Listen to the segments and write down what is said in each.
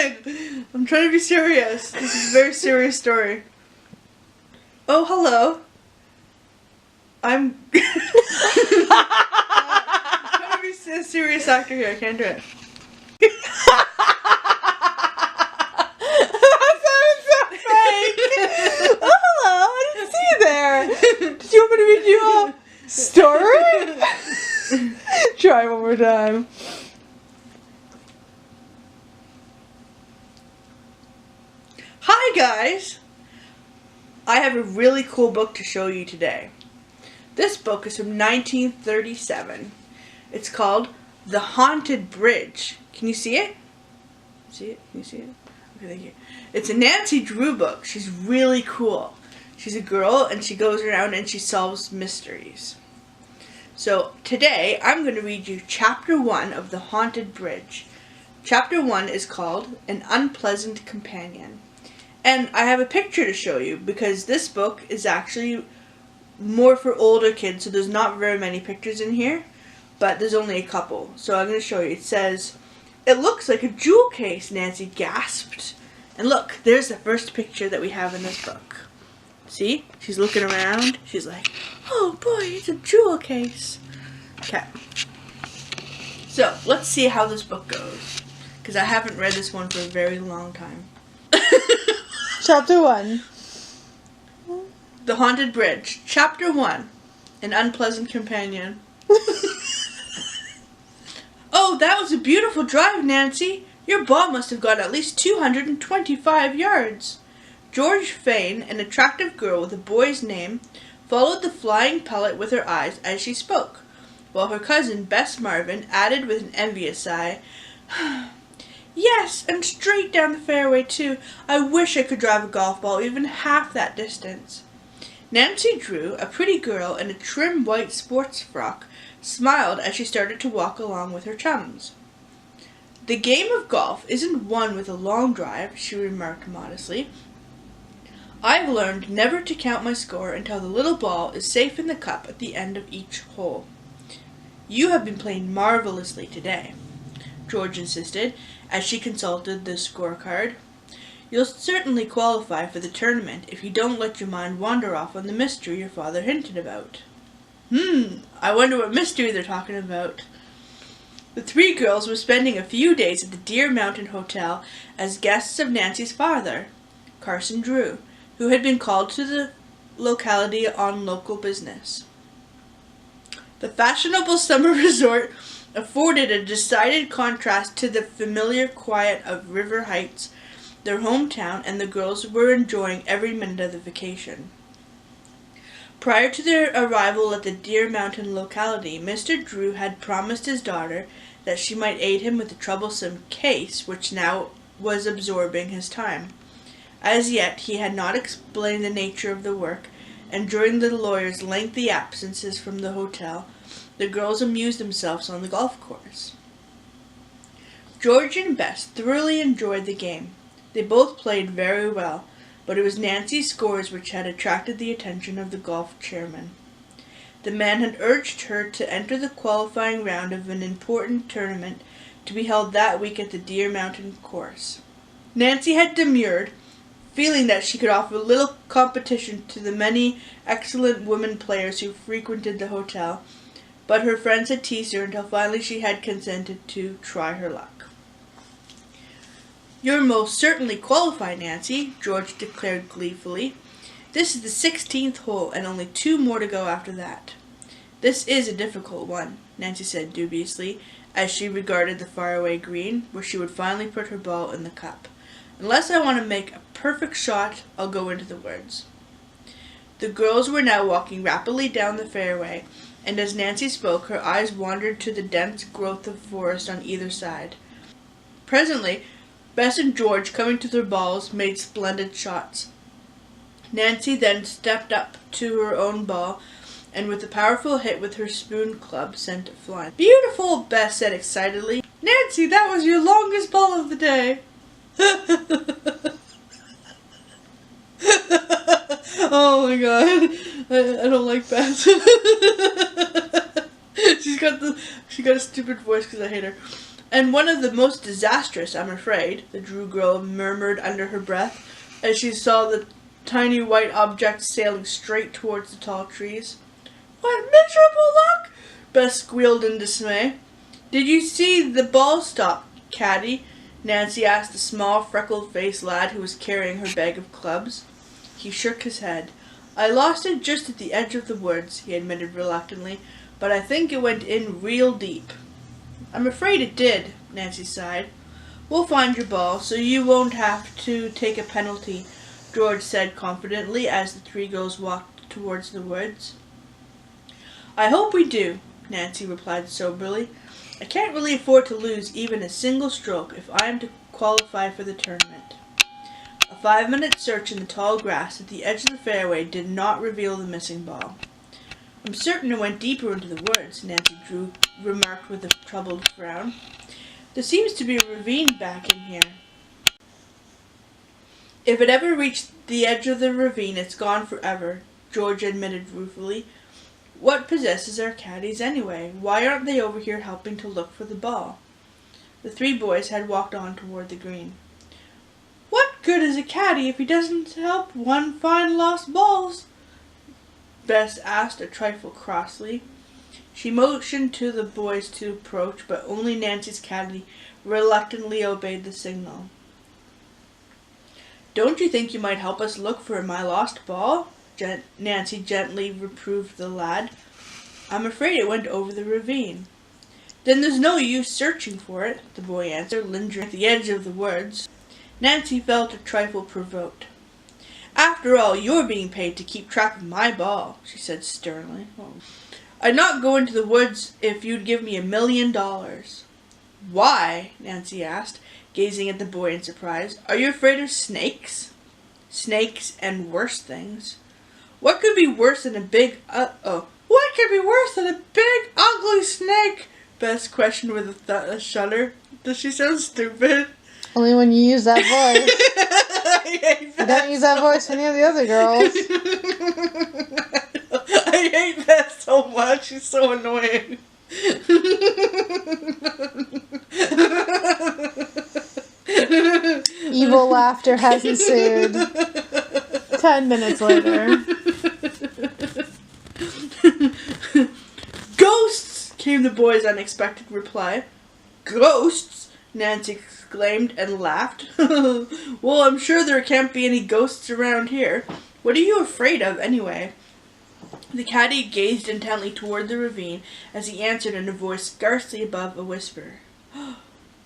kidding. I'm trying to be serious. This is a very serious story. Oh, hello. I'm trying to be a serious actor here. I can't do it. That sounded so fake. Oh, hello. I didn't see you there. Did you want me to read you a story? Try one more time. Hi, guys. I have a really cool book to show you today. This book is from 1937. It's called The Haunted Bridge. Can you see it? See it? Can you see it? Okay, thank you. It's a Nancy Drew book. She's really cool. She's a girl and she goes around and she solves mysteries. So today I'm going to read you chapter 1 of The Haunted Bridge. Chapter 1 is called An Unpleasant Companion. And I have a picture to show you because this book is actually more for older kids, so there's not very many pictures in here, but there's only a couple. So I'm going to show you. It says, "It looks like a jewel case," Nancy gasped. And look, there's the first picture that we have in this book. See? She's looking around. She's like, "Oh boy, it's a jewel case." Okay. So, let's see how this book goes. Because I haven't read this one for a very long time. Chapter 1. The Haunted Bridge. Chapter 1. An Unpleasant Companion. "Oh, that was a beautiful drive, Nancy. Your ball must have gone at least 225 yards. George Fane, an attractive girl with a boy's name, followed the flying pellet with her eyes as she spoke, while her cousin, Bess Marvin, added with an envious sigh, "Yes, and straight down the fairway, too. I wish I could drive a golf ball even half that distance." Nancy Drew, a pretty girl in a trim white sports frock, smiled as she started to walk along with her chums. "The game of golf isn't won with a long drive," she remarked modestly. "I've learned never to count my score until the little ball is safe in the cup at the end of each hole." "You have been playing marvelously today," George insisted, as she consulted the scorecard. "You'll certainly qualify for the tournament if you don't let your mind wander off on the mystery your father hinted about." I wonder what mystery they're talking about." The three girls were spending a few days at the Deer Mountain Hotel as guests of Nancy's father, Carson Drew, who had been called to the locality on local business. The fashionable summer resort afforded a decided contrast to the familiar quiet of River Heights, their hometown, and the girls were enjoying every minute of the vacation. Prior to their arrival at the Deer Mountain locality, Mr. Drew had promised his daughter that she might aid him with the troublesome case which now was absorbing his time. As yet, he had not explained the nature of the work, and during the lawyer's lengthy absences from the hotel, the girls amused themselves on the golf course. George and Bess thoroughly enjoyed the game. They both played very well, but it was Nancy's scores which had attracted the attention of the golf chairman. The man had urged her to enter the qualifying round of an important tournament to be held that week at the Deer Mountain course. Nancy had demurred, feeling that she could offer little competition to the many excellent women players who frequented the hotel, but her friends had teased her until finally she had consented to try her luck. "You're most certainly qualified, Nancy," George declared gleefully. "This is the 16th hole, and only 2 more to go after that." "This is a difficult one," Nancy said dubiously, as she regarded the faraway green, where she would finally put her ball in the cup. "Unless I want to make a perfect shot, I'll go into the woods." The girls were now walking rapidly down the fairway, and as Nancy spoke, her eyes wandered to the dense growth of forest on either side. Presently, Bess and George, coming to their balls, made splendid shots. Nancy then stepped up to her own ball, and with a powerful hit with her spoon club, sent it flying. "Beautiful!" Bess said excitedly. "Nancy, that was your longest ball of the day." Oh my god, I don't like Bess. She got a stupid voice because I hate her. And one of the most disastrous, I'm afraid, the Drew girl murmured under her breath as she saw the tiny white object sailing straight towards the tall trees. What miserable luck! Bess squealed in dismay. Did you see the ball stop, Caddy? Nancy asked the small, freckled-faced lad who was carrying her bag of clubs. He shook his head. I lost it just at the edge of the woods, he admitted reluctantly, but I think it went in real deep. I'm afraid it did, Nancy sighed. We'll find your ball, so you won't have to take a penalty, George said confidently as the three girls walked towards the woods. I hope we do, Nancy replied soberly. I can't really afford to lose even a single stroke if I am to qualify for the tournament. A 5-minute search in the tall grass at the edge of the fairway did not reveal the missing ball. I'm certain it went deeper into the woods, Nancy Drew remarked with a troubled frown. There seems to be a ravine back in here. If it ever reached the edge of the ravine, it's gone forever, George admitted ruefully. What possesses our caddies anyway? Why aren't they over here helping to look for the ball? The three boys had walked on toward the green. What good is a caddy if he doesn't help one find lost balls? Bess asked a trifle crossly. She motioned to the boys to approach, but only Nancy's caddy reluctantly obeyed the signal. Don't you think you might help us look for my lost ball? Nancy gently reproved the lad. I'm afraid it went over the ravine. Then there's no use searching for it, the boy answered, lingering at the edge of the woods. Nancy felt a trifle provoked. After all, you're being paid to keep track of my ball, she said sternly. I'd not go into the woods if you'd give me $1 million. Why? Nancy asked, gazing at the boy in surprise. Are you afraid of snakes? Snakes and worse things. What could be worse than a big, What could be worse than a big, ugly snake? Bess questioned with a shudder. Does she sound stupid? Only when you use that voice. You don't use that voice for any of the other girls. I hate Bess so much. She's so annoying. Evil laughter has ensued. 10 minutes later. Ghosts! Came the boy's unexpected reply. Ghosts? Nancy exclaimed and laughed. Well, I'm sure there can't be any ghosts around here. What are you afraid of, anyway? The caddy gazed intently toward the ravine as he answered in a voice scarcely above a whisper.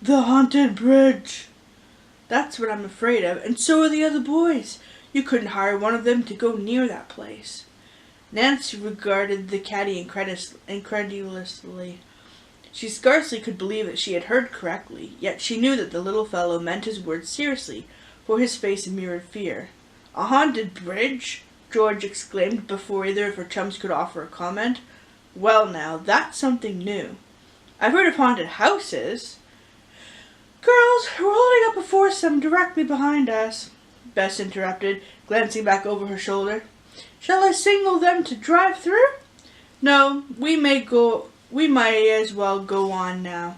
The haunted bridge! That's what I'm afraid of, and so are the other boys. You couldn't hire one of them to go near that place. Nancy regarded the caddy incredulously. She scarcely could believe that she had heard correctly, yet she knew that the little fellow meant his words seriously, for his face mirrored fear. A haunted bridge? George exclaimed before either of her chums could offer a comment. Well now, that's something new. I've heard of haunted houses. Girls, we're holding up a foursome directly behind us, Bess interrupted, glancing back over her shoulder. Shall I signal them to drive through? No, we might as well go on now,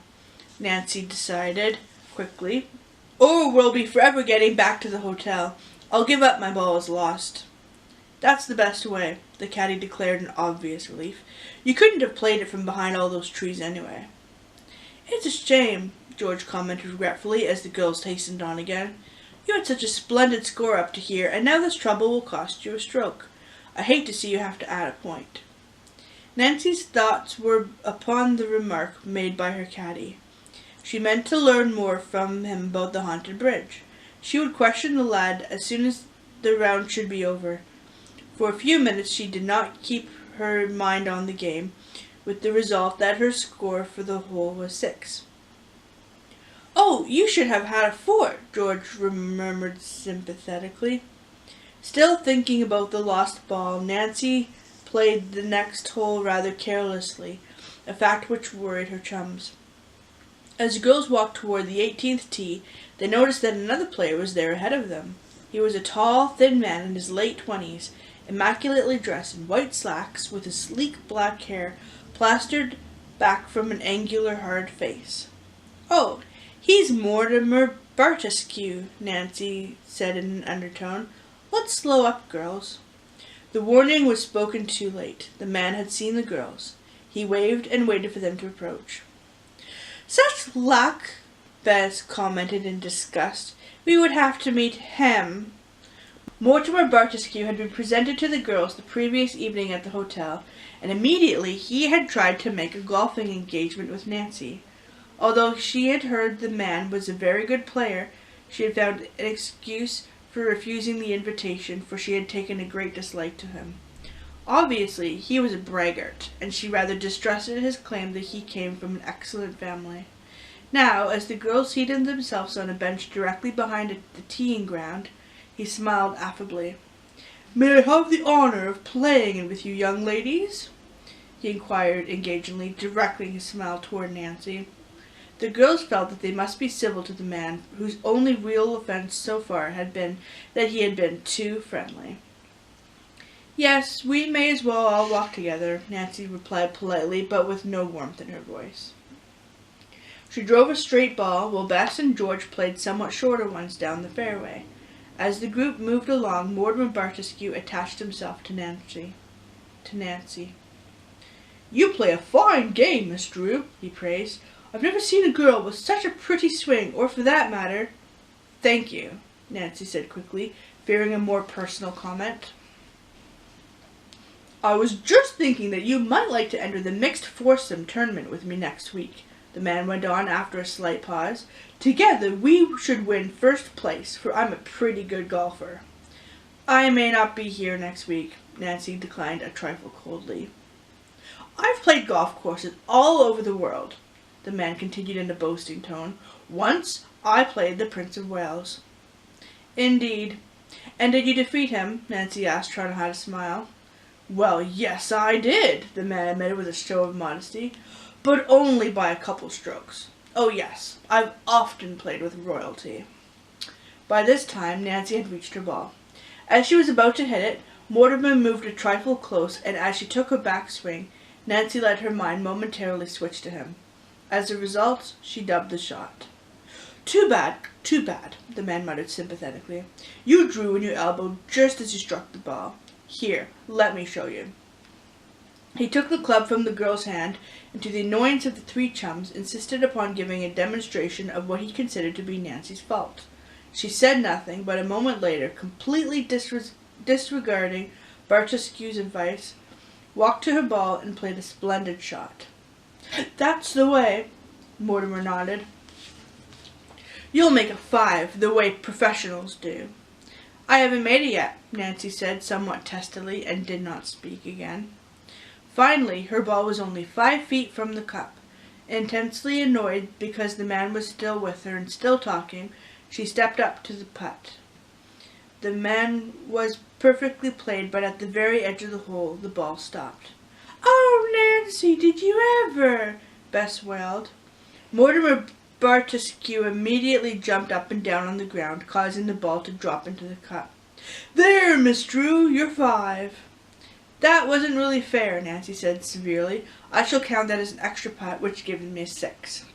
Nancy decided quickly, or we'll be forever getting back to the hotel. I'll give up my ball as lost. That's the best way, the caddy declared in obvious relief. You couldn't have played it from behind all those trees anyway. It's a shame, George commented regretfully as the girls hastened on again. You had such a splendid score up to here, and now this trouble will cost you a stroke. I hate to see you have to add a point. Nancy's thoughts were upon the remark made by her caddy. She meant to learn more from him about the haunted bridge. She would question the lad as soon as the round should be over. For a few minutes she did not keep her mind on the game, with the result that her score for the hole was 6. Oh, you should have had a 4, George murmured sympathetically. Still thinking about the lost ball, Nancy played the next hole rather carelessly, a fact which worried her chums. As the girls walked toward the 18th tee, they noticed that another player was there ahead of them. He was a tall, thin man in his late 20s, immaculately dressed in white slacks with his sleek black hair plastered back from an angular, hard face. Oh, he's Mortimer Bartescu, Nancy said in an undertone. Let's slow up, girls. The warning was spoken too late. The man had seen the girls. He waved and waited for them to approach. Such luck, Bess commented in disgust. We would have to meet him. Mortimer Bartescu had been presented to the girls the previous evening at the hotel, and immediately he had tried to make a golfing engagement with Nancy. Although she had heard the man was a very good player, she had found an excuse for refusing the invitation, for she had taken a great dislike to him. Obviously, he was a braggart, and she rather distrusted his claim that he came from an excellent family. Now, as the girls seated themselves on a bench directly behind the teeing ground, he smiled affably. "May I have the honor of playing with you young ladies?" he inquired engagingly, directing his smile toward Nancy. The girls felt that they must be civil to the man, whose only real offense so far had been that he had been too friendly. "Yes, we may as well all walk together," Nancy replied politely, but with no warmth in her voice. She drove a straight ball, while Bess and George played somewhat shorter ones down the fairway. As the group moved along, Mortimer Bartescu attached himself to Nancy. "You play a fine game, Miss Drew," he praised. "I've never seen a girl with such a pretty swing, or for that matter—" "Thank you," Nancy said quickly, fearing a more personal comment. "I was just thinking that you might like to enter the mixed foursome tournament with me next week," the man went on after a slight pause. "Together we should win first place, for I'm a pretty good golfer." "I may not be here next week," Nancy declined a trifle coldly. "I've played golf courses all over the world," the man continued in a boasting tone. "Once I played the Prince of Wales." "Indeed. And did you defeat him?" Nancy asked, trying to hide a smile. "Well, yes, I did," the man admitted with a show of modesty. "But only by a couple strokes. Oh yes, I've often played with royalty." By this time, Nancy had reached her ball. As she was about to hit it, Mortimer moved a trifle close, and as she took her backswing, Nancy let her mind momentarily switch to him. As a result, she dubbed the shot. Too bad, the man muttered sympathetically. "You drew in your elbow just as you struck the ball. Here, let me show you." He took the club from the girl's hand, and to the annoyance of the three chums, insisted upon giving a demonstration of what he considered to be Nancy's fault. She said nothing, but a moment later, completely disregarding Bartescu's advice, walked to her ball and played a splendid shot. "That's the way," Mortimer nodded. "You'll make a 5, the way professionals do." "I haven't made it yet," Nancy said somewhat testily, and did not speak again. Finally, her ball was only 5 feet from the cup. Intensely annoyed because the man was still with her and still talking, she stepped up to the putt. The man was perfectly played, but at the very edge of the hole, the ball stopped. "Oh, Nancy, did you ever?" Bess wailed. Mortimer Bartescu immediately jumped up and down on the ground, causing the ball to drop into the cup. "There, Miss Drew, you're 5. "That wasn't really fair," Nancy said severely. "I shall count that as an extra putt, which gives me a 6.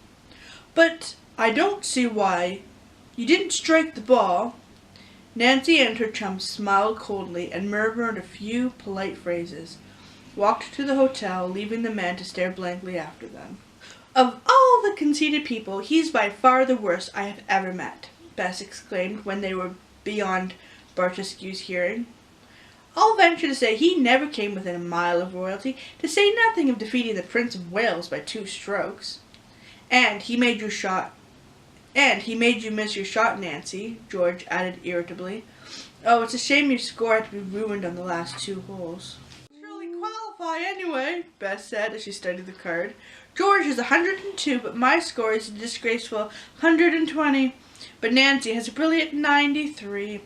"But I don't see why. You didn't strike the ball." Nancy and her chums smiled coldly and murmured a few polite phrases, walked to the hotel, leaving the man to stare blankly after them. "Of all the conceited people, he's by far the worst I have ever met," Bess exclaimed when they were beyond Bartescu's hearing. "I'll venture to say he never came within a mile of royalty, to say nothing of defeating the Prince of Wales by 2 strokes. And he made you miss your shot, Nancy," George added irritably. "Oh, it's a shame your score had to be ruined on the last 2 holes." "Surely qualify anyway," Bess said as she studied the card. "George is 102, but my score is a disgraceful 120. But Nancy has a brilliant 93.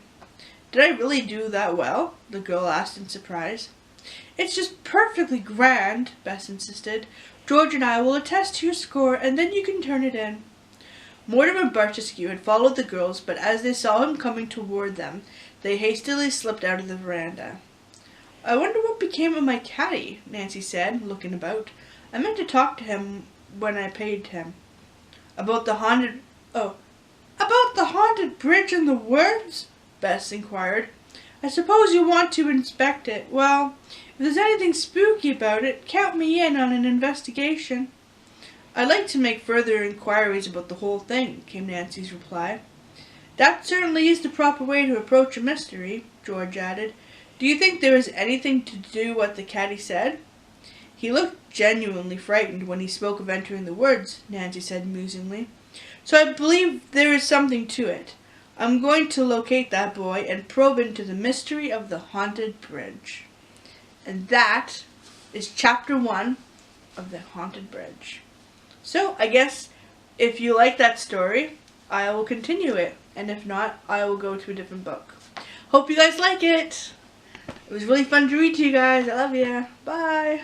"Did I really do that well?" the girl asked in surprise. "It's just perfectly grand," Bess insisted. "George and I will attest to your score, and then you can turn it in." Mortimer Bartescu had followed the girls, but as they saw him coming toward them, they hastily slipped out of the veranda. "I wonder what became of my caddy," Nancy said, looking about. "I meant to talk to him when I paid him." About the haunted... Oh. About the haunted bridge in the woods? Bess inquired. I suppose you want to inspect it. Well, if there's anything spooky about it, count me in on an investigation. I'd like to make further inquiries about the whole thing, came Nancy's reply. That certainly is the proper way to approach a mystery, George added. Do you think there is anything to do what the caddy said? He looked genuinely frightened when he spoke of entering the woods, Nancy said musingly. So I believe there is something to it. I'm going to locate that boy and probe into the mystery of the haunted bridge. And that is chapter 1 of The Haunted Bridge. So I guess if you like that story, I will continue it. And if not, I will go to a different book. Hope you guys like it. It was really fun to read to you guys. I love you. Bye.